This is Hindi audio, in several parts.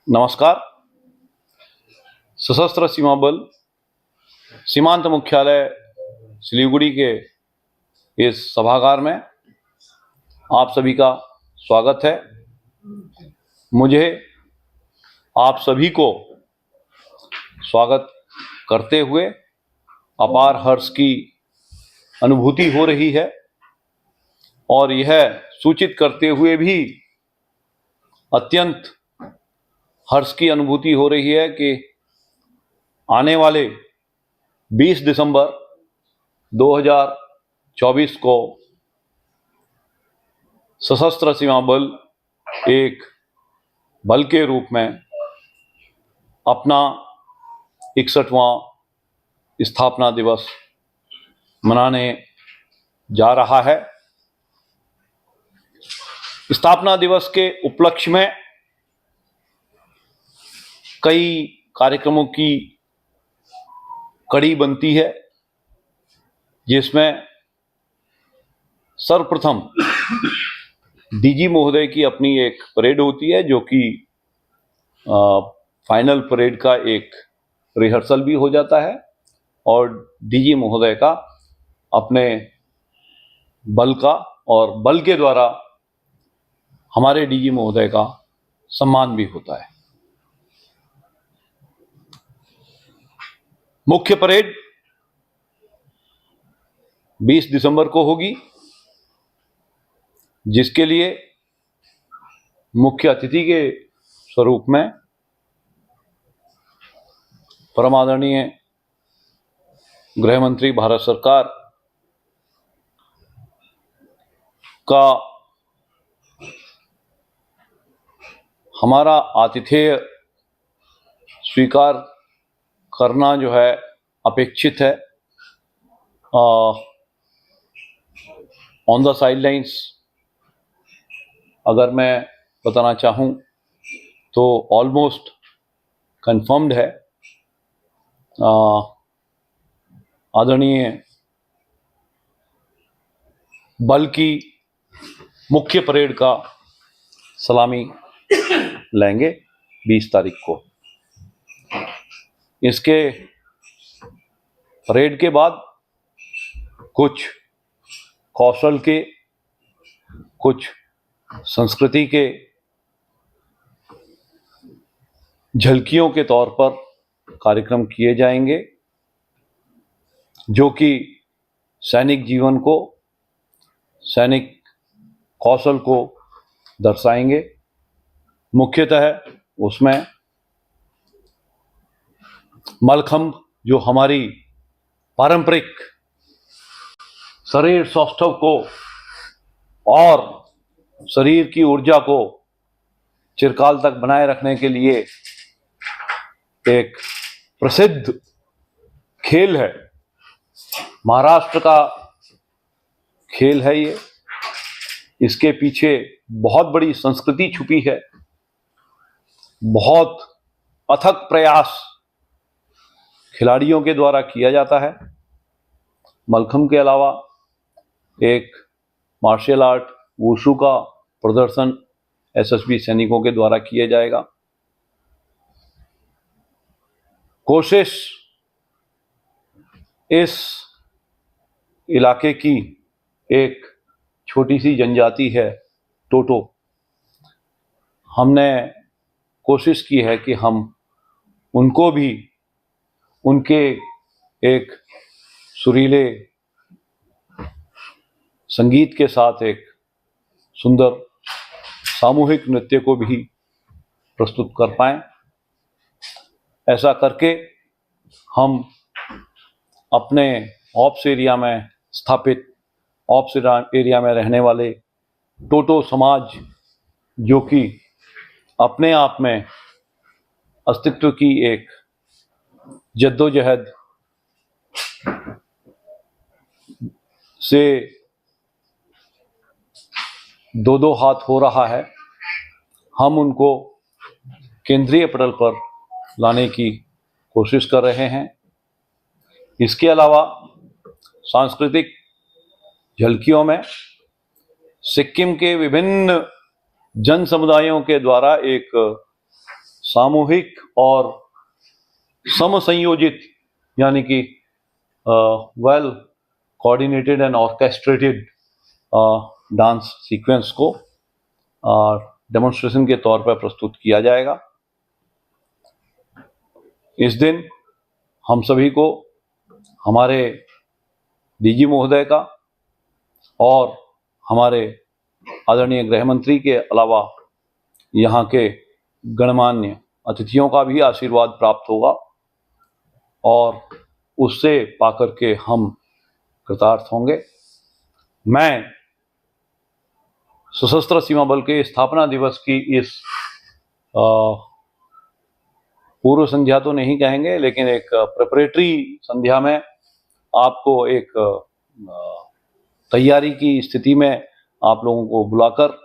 नमस्कार। सशस्त्र सीमा बल सीमांत मुख्यालय सिलीगुड़ी के इस सभागार में आप सभी का स्वागत है। मुझे आप सभी को स्वागत करते हुए अपार हर्ष की अनुभूति हो रही है और यह सूचित करते हुए भी अत्यंत हर्ष की अनुभूति हो रही है कि आने वाले 20 दिसंबर 2024 को सशस्त्र सीमा बल एक बल के रूप में अपना 61वां स्थापना दिवस मनाने जा रहा है। स्थापना दिवस के उपलक्ष्य में कई कार्यक्रमों की कड़ी बनती है, जिसमें सर्वप्रथम डीजी महोदय की अपनी एक परेड होती है, जो कि फाइनल परेड का एक रिहर्सल भी हो जाता है और डीजी महोदय का अपने बल का और बल के द्वारा हमारे डीजी महोदय का सम्मान भी होता है। मुख्य परेड 20 दिसंबर को होगी, जिसके लिए मुख्य अतिथि के स्वरूप में परम आदरणीय गृह मंत्री भारत सरकार का हमारा आतिथेय स्वीकार करना जो है अपेक्षित है। ऑन द साइडलाइंस अगर मैं बताना चाहूँ तो ऑलमोस्ट कंफर्म्ड है। आदरणीय बल की मुख्य परेड का सलामी लेंगे 20 तारीख को। इसके परेड के बाद कुछ कौशल के, कुछ संस्कृति के झलकियों के तौर पर कार्यक्रम किए जाएंगे, जो कि सैनिक जीवन को, सैनिक कौशल को दर्शाएंगे। मुख्यतः उसमें मलखंभ, जो हमारी पारंपरिक शरीर सौष्ठव को और शरीर की ऊर्जा को चिरकाल तक बनाए रखने के लिए एक प्रसिद्ध खेल है, महाराष्ट्र का खेल है ये। इसके पीछे बहुत बड़ी संस्कृति छुपी है, बहुत अथक प्रयास खिलाड़ियों के द्वारा किया जाता है। मलखंभ के अलावा एक मार्शल आर्ट वुशु का प्रदर्शन एसएसबी सैनिकों के द्वारा किया जाएगा। कोशिश इस इलाके की एक छोटी सी जनजाति है, टोटो। हमने कोशिश की है कि हम उनको भी उनके एक सुरीले संगीत के साथ एक सुंदर सामूहिक नृत्य को भी प्रस्तुत कर पाएं। ऐसा करके हम अपने ऑप्स एरिया में स्थापित, ऑप्स एरिया में रहने वाले टोटो समाज, जो कि अपने आप में अस्तित्व की एक जद्दोजहद से दो हाथ हो रहा है, हम उनको केंद्रीय पटल पर लाने की कोशिश कर रहे हैं। इसके अलावा सांस्कृतिक झलकियों में सिक्किम के विभिन्न जन समुदायों के द्वारा एक सामूहिक और समसंयोजित यानी कि well coordinated and orchestrated dance sequence को डेमोन्स्ट्रेशन के तौर पर प्रस्तुत किया जाएगा। इस दिन हम सभी को हमारे डीजी महोदय का और हमारे आदरणीय गृह मंत्री के अलावा यहाँ के गणमान्य अतिथियों का भी आशीर्वाद प्राप्त होगा और उससे पाकर के हम कृतार्थ होंगे। मैं सशस्त्र सीमा बल के स्थापना दिवस की इस पूर्व संध्या तो नहीं कहेंगे, लेकिन एक प्रिपरेटरी संध्या में आपको एक तैयारी की स्थिति में आप लोगों को बुलाकर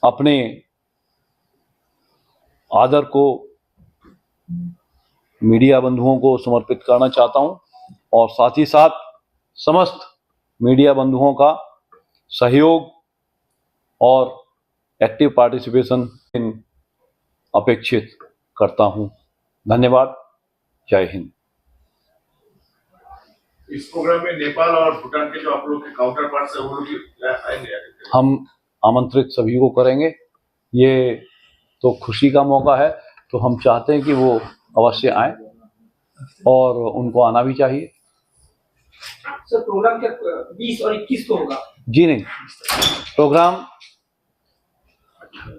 अपने आदर को मीडिया बंधुओं को समर्पित करना चाहता हूं और साथ ही साथ समस्त मीडिया बंधुओं का सहयोग और एक्टिव पार्टिसिपेशन अपेक्षित करता हूं। धन्यवाद। जय हिंद। इस प्रोग्राम में नेपाल और भूटान के जो आप लोग के काउंटर पार्ट्स है वो लोग आएंगे? हम आमंत्रित सभी को करेंगे। ये तो खुशी का मौका है, तो हम चाहते हैं कि वो अवश्य आए और उनको आना भी चाहिए। सर प्रोग्राम क्या 20 और 21 को होगा? जी नहीं, प्रोग्राम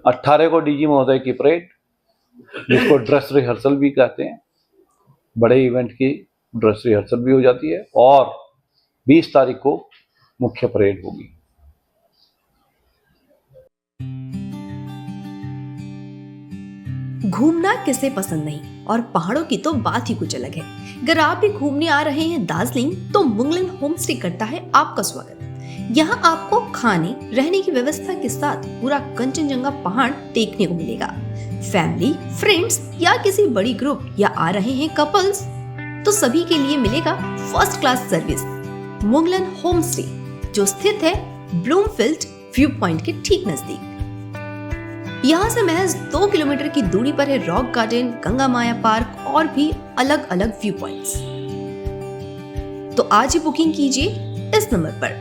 18 को डीजी महोदय की परेड, जिसको ड्रेस रिहर्सल भी कहते हैं, बड़े इवेंट की ड्रेस रिहर्सल भी हो जाती है, और 20 तारीख को मुख्य परेड होगी। घूमना किसे पसंद नहीं, और पहाड़ों की तो बात ही कुछ अलग है। अगर आप भी घूमने आ रहे हैं दार्जिलिंग, तो मुंगलन होम स्टे करता है आपका स्वागत। यहाँ आपको खाने रहने की व्यवस्था के साथ पूरा कंचनजंगा पहाड़ देखने को मिलेगा। फैमिली, फ्रेंड्स या किसी बड़ी ग्रुप या आ रहे हैं कपल्स, तो सभी के लिए मिलेगा first class service. Munglan home stay जो स्थित है ब्लूमफील्ड व्यू पॉइंट के ठीक नजदीक। यहाँ से महज 2 किलोमीटर की दूरी पर है रॉक गार्डन, गंगा माया पार्क और भी अलग अलग व्यू पॉइंट्स। तो आज ही बुकिंग कीजिए इस नंबर पर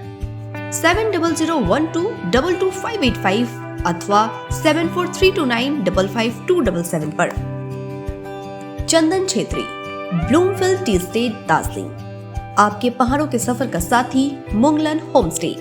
7001222585 अथवा 7432955277 पर। Chandan Chhetri, Bloomfield tea estate, Darjeeling. आपके पहाड़ों के सफर का साथी, मुंगलन होम स्टे।